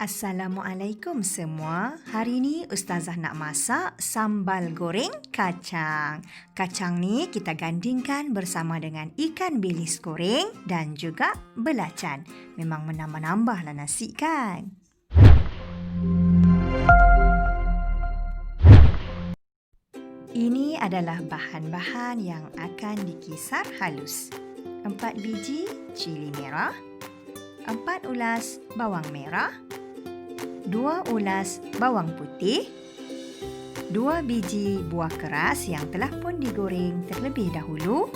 Assalamualaikum semua. Hari ni Ustazah nak masak sambal goreng kacang. Kacang ni kita gandingkan bersama dengan ikan bilis goreng dan juga belacan. Memang menambah-nambahlah nasi kan? Ini adalah bahan-bahan yang akan dikisar halus. 4 biji cili merah, 4 ulas bawang merah, 2 ulas bawang putih, 2 biji buah keras yang telah pun digoreng terlebih dahulu,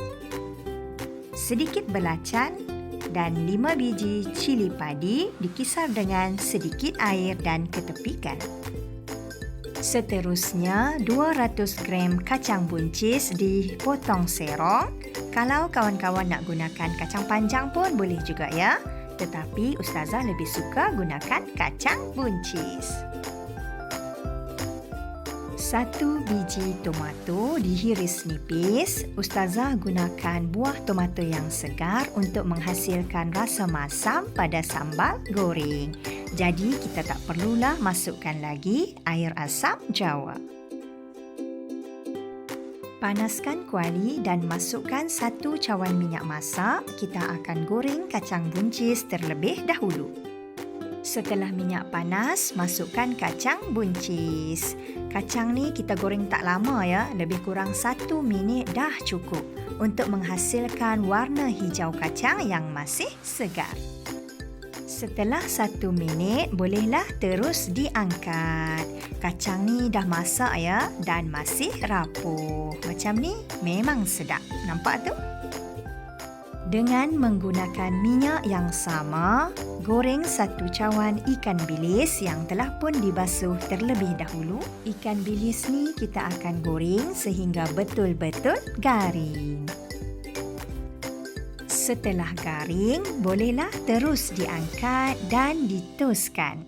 sedikit belacan dan 5 biji cili padi dikisar dengan sedikit air dan ketepikan. Seterusnya, 200 gram kacang buncis dipotong serong. Kalau kawan-kawan nak gunakan kacang panjang pun boleh juga ya. Tetapi Ustazah lebih suka gunakan kacang buncis. 1 biji tomato dihiris nipis. Ustazah gunakan buah tomato yang segar untuk menghasilkan rasa masam pada sambal goreng. Jadi kita tak perlulah masukkan lagi air asam jawa. Panaskan kuali dan masukkan 1 cawan minyak masak. Kita akan goreng kacang buncis terlebih dahulu. Setelah minyak panas, masukkan kacang buncis. Kacang ni kita goreng tak lama ya, lebih kurang 1 minit dah cukup untuk menghasilkan warna hijau kacang yang masih segar. Setelah 1 minit, bolehlah terus diangkat. Kacang ni dah masak ya dan masih rapuh. Macam ni memang sedap. Nampak tu? Dengan menggunakan minyak yang sama, goreng 1 cawan ikan bilis yang telah pun dibasuh terlebih dahulu. Ikan bilis ni kita akan goreng sehingga betul-betul garing. Setelah garing, bolehlah terus diangkat dan ditoskan.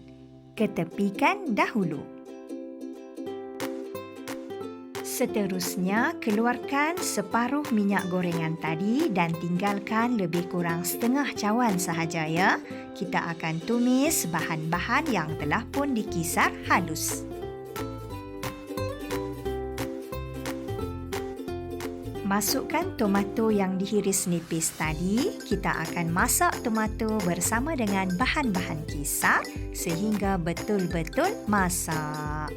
Ketepikan dahulu. Seterusnya, keluarkan separuh minyak gorengan tadi dan tinggalkan lebih kurang setengah cawan sahaja ya. Kita akan tumis bahan-bahan yang telah pun dikisar halus. Masukkan tomato yang dihiris nipis tadi. Kita akan masak tomato bersama dengan bahan-bahan kisar sehingga betul-betul masak.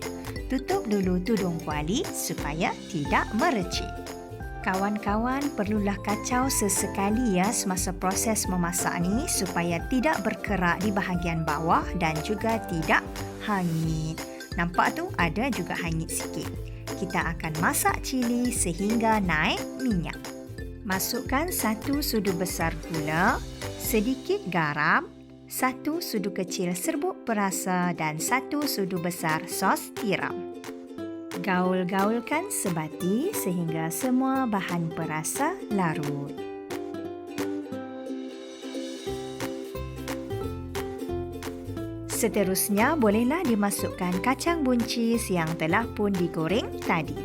Tutup dulu tudung kuali supaya tidak merecik. Kawan-kawan perlulah kacau sesekali ya semasa proses memasak ni supaya tidak berkerak di bahagian bawah dan juga tidak hangit. Nampak tu ada juga hangit sikit. Kita akan masak cili sehingga naik minyak. Masukkan 1 sudu besar gula, sedikit garam, 1 sudu kecil serbuk perasa dan 1 sudu besar sos tiram. Gaul-gaulkan sebati sehingga semua bahan perasa larut. Seterusnya, bolehlah dimasukkan kacang buncis yang telah pun digoreng tadi.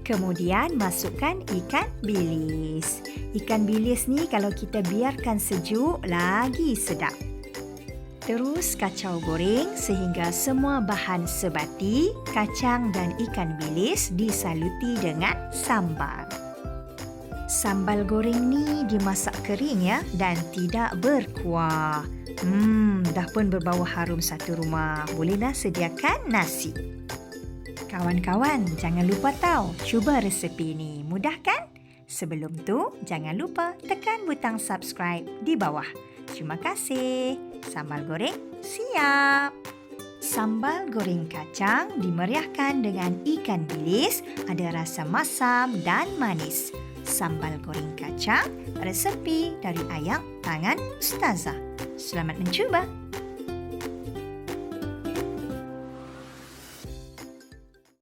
Kemudian, masukkan ikan bilis. Ikan bilis ni kalau kita biarkan sejuk, lagi sedap. Terus kacau goreng sehingga semua bahan sebati, kacang dan ikan bilis disaluti dengan sambal. Sambal goreng ni dimasak kering ya dan tidak berkuah. Dah pun berbau harum satu rumah. Bolehlah sediakan nasi. Kawan-kawan, jangan lupa tahu, cuba resepi ni. Mudah kan? Sebelum tu, jangan lupa tekan butang subscribe di bawah. Terima kasih. Sambal goreng siap. Sambal goreng kacang dimeriahkan dengan ikan bilis, ada rasa masam dan manis. Sambal goreng kacang, resepi dari ayam tangan Ustazah. Selamat mencuba!